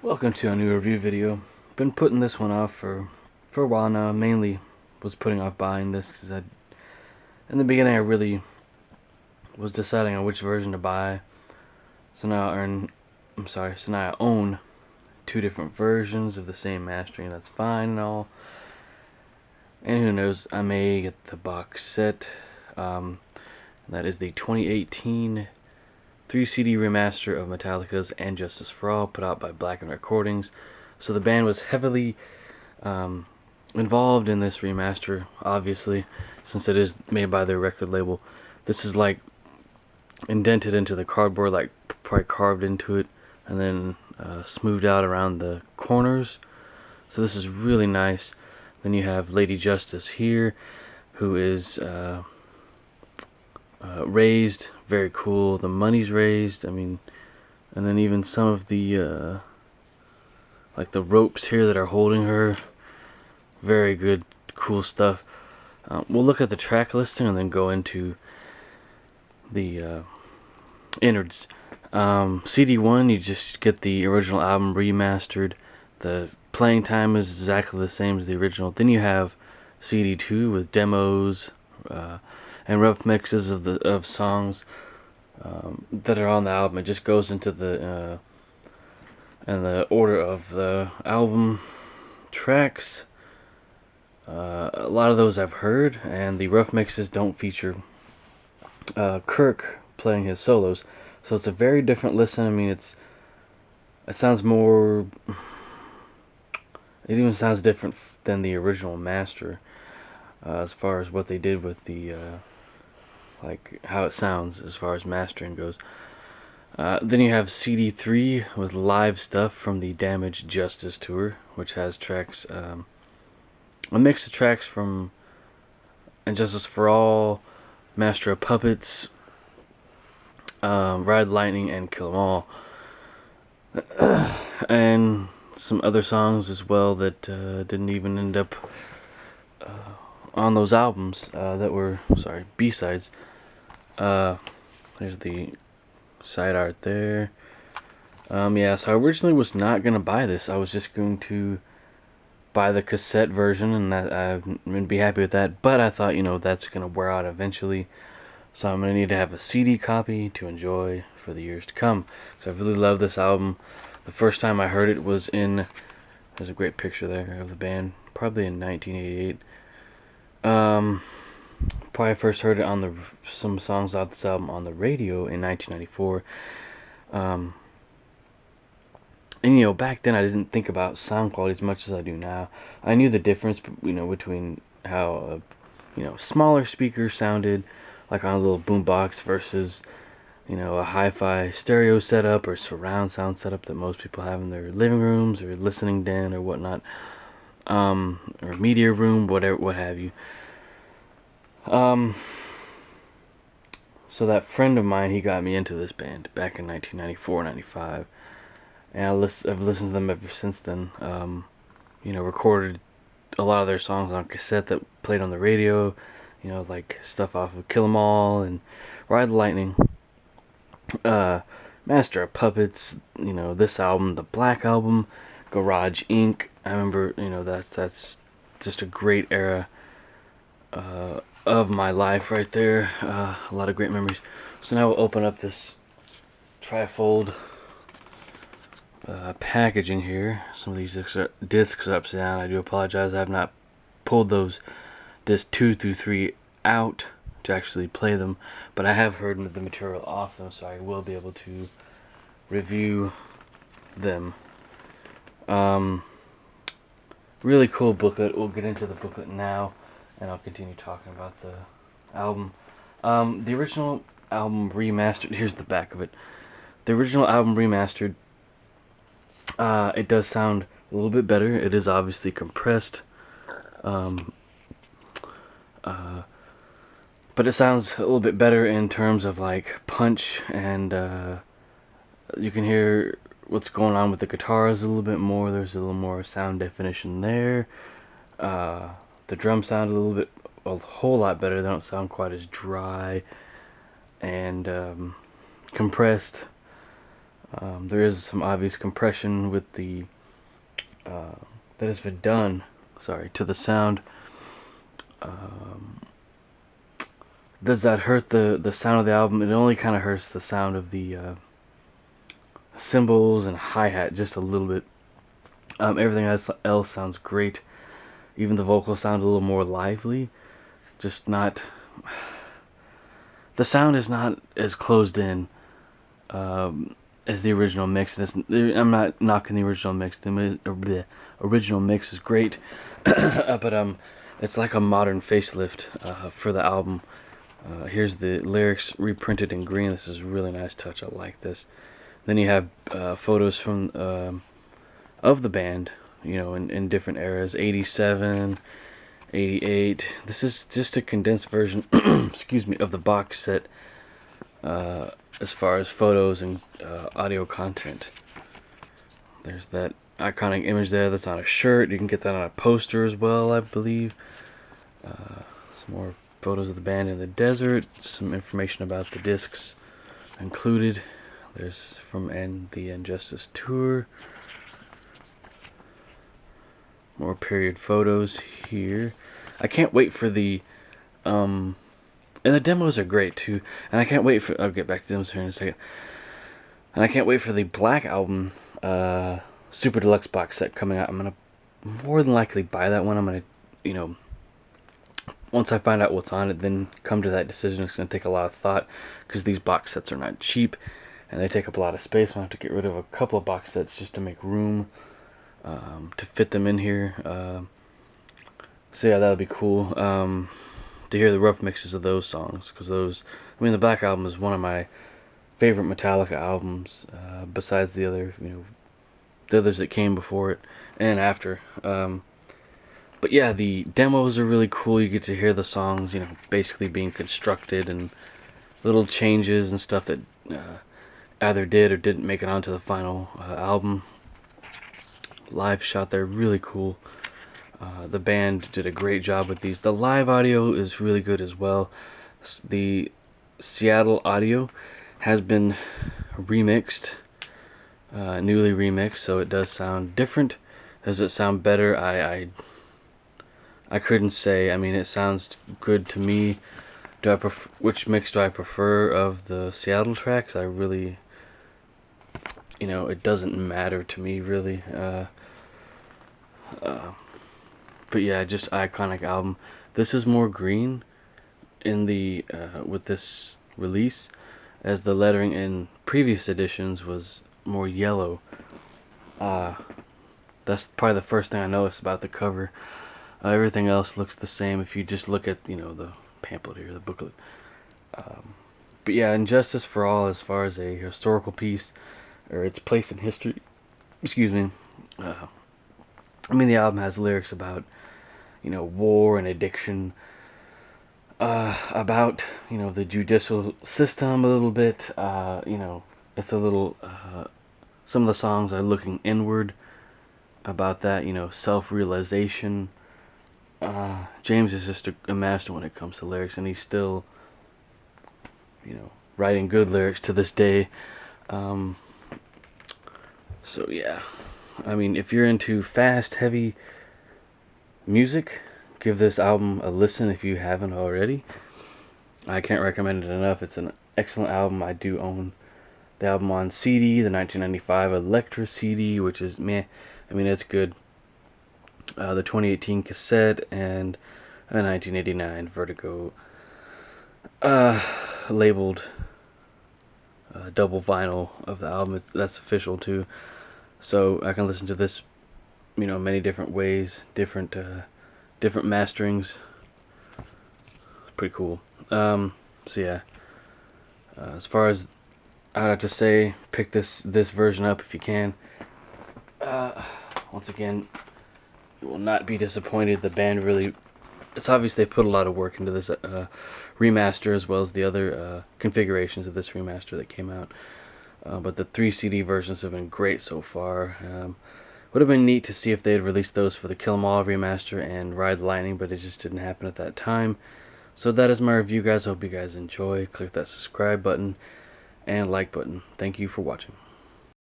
Welcome to a new review video. Been putting this one off for a while now. Mainly was putting off buying this because in the beginning I really was deciding on which version to buy. So now I own two different versions of the same mastering. That's fine and all. And who knows, I may get the box set. That is the 2018 3 CD remaster of Metallica's And Justice for All, put out by Black & Recordings. So the band was heavily involved in this remaster, obviously, since it is made by their record label. This is like indented into the cardboard, like probably carved into it, and then smoothed out around the corners. So this is really nice. Then you have Lady Justice here, who is raised, very cool. The money's raised, and then even some of the like the ropes here that are holding her, very good, cool stuff. We'll look at the track listing and then go into the innards. CD1, you just get the original album remastered. The playing time is exactly the same as the original. Then you have CD2 with demos and rough mixes of songs that are on the album. It just goes into the order of the album tracks. A lot of those I've heard, and the rough mixes don't feature Kirk playing his solos, so it's a very different listen. It sounds more. It even sounds different than the original master, as far as what they did with the like how it sounds as far as mastering goes. Then you have CD3 with live stuff from the Damaged Justice tour, which has tracks, a mix of tracks from And Justice for All, Master of Puppets, Ride Lightning, and Kill 'Em All, and some other songs as well that didn't even end up on those albums that were, B-sides. There's the side art there. So I originally was not going to buy this. I was just going to buy the cassette version, and that I'm going to be happy with that. But I thought, that's going to wear out eventually. So I'm going to need to have a CD copy to enjoy for the years to come. Because I really love this album. The first time I heard it was there's a great picture there of the band, probably in 1988. Probably first heard it on some songs off this album on the radio in 1994. And back then I didn't think about sound quality as much as I do now. I knew the difference, between how smaller speakers sounded like on a little boombox versus a hi-fi stereo setup or surround sound setup that most people have in their living rooms or listening den or whatnot, or media room, whatever, what have you. So that friend of mine, he got me into this band back in 1994, 95, and I've listened to them ever since then. Recorded a lot of their songs on cassette that played on the radio, like stuff off of Kill 'Em All and Ride the Lightning, Master of Puppets, this album, the Black Album, Garage Inc. I remember, that's just a great era of my life right there. A lot of great memories. So now we'll open up this trifold packaging here. Some of these discs are upside down. I do apologize. I have not pulled those discs 2 through 3 out to actually play them, but I have heard the material off them, so I will be able to review them. Really cool booklet. We'll get into the booklet now, and I'll continue talking about the album. The original album remastered. Here's the back of it. The original album remastered. It does sound a little bit better. It is obviously compressed. But it sounds a little bit better in terms of like punch, and you can hear what's going on with the guitars a little bit more. There's a little more sound definition there. The drums sound a whole lot better. They don't sound quite as dry and compressed. There is some obvious compression with the that has been done, sorry, to the sound. Does that hurt the sound of the album? It only kind of hurts the sound of the cymbals and hi-hat just a little bit. Everything else sounds great. Even the vocals sound a little more lively. Just not... The sound is not as closed in as the original mix. I'm not knocking the original mix. The original mix is great. But it's like a modern facelift for the album. Here's the lyrics reprinted in green. This is a really nice touch. I like this. Then you have photos from of the band, you know, in different eras. 87, 88. This is just a condensed version, excuse me, of the box set as far as photos and audio content. There's that iconic image there that's on a shirt. You can get that on a poster as well, I believe. Some more photos of the band in the desert. Some information about the discs included. There's from the And Justice tour. More period photos here. I can't wait for the and the demos are great too. And I can't wait for... I'll get back to demos here in a second. And I can't wait for the Black Album Super Deluxe box set coming out. I'm gonna more than likely buy that one. I'm gonna, you know, once I find out what's on it, then come to that decision. It's gonna take a lot of thought because these box sets are not cheap and they take up a lot of space. I'm gonna have to get rid of a couple of box sets just to make room to fit them in here. So yeah, that would be cool to hear the rough mixes of those songs, because those, I mean, the Black Album is one of my favorite Metallica albums, besides the other, you know, the others that came before it and after. But yeah, the demos are really cool. You get to hear the songs, you know, basically being constructed, and little changes and stuff that either did or didn't make it onto the final album. Live shot there, really cool. The band did a great job with these. The live audio is really good as well. The Seattle audio has been remixed, newly remixed, so it does sound different. Does it sound better? I couldn't say. I mean, it sounds good to me. Do I prefer, which mix do I prefer of the Seattle tracks? I really, you know, it doesn't matter to me really. But yeah, just iconic album. This is more green in the with this release, as the lettering in previous editions was more yellow. That's probably the first thing I noticed about the cover. Everything else looks the same if you just look at, you know, the pamphlet here, the booklet. But yeah, And Justice for All, as far as a historical piece or its place in history, excuse me. I mean, the album has lyrics about, you know, war and addiction, about, you know, the judicial system a little bit. You know, it's a little, some of the songs are looking inward about that, you know, self-realization. James is just a master when it comes to lyrics, and he's still, you know, writing good lyrics to this day. So yeah, I mean, if you're into fast, heavy music, give this album a listen if you haven't already. I can't recommend it enough. It's an excellent album. I do own the album on CD, the 1995 Elektra CD, which is meh. I mean, it's good. The 2018 cassette and a 1989 Vertigo labeled double vinyl of the album. That's official too. So I can listen to this, you know, many different ways, different masterings. Pretty cool. So yeah, as far as I'd have to say, pick this version up if you can. Once again, you will not be disappointed. The band really, it's obvious they put a lot of work into this remaster, as well as the other configurations of this remaster that came out. But the 3 CD versions have been great so far. Would have been neat to see if they had released those for the Kill 'Em All remaster and Ride the Lightning, but it just didn't happen at that time. So that is my review, guys. I hope you guys enjoy. Click that subscribe button and like button. Thank you for watching.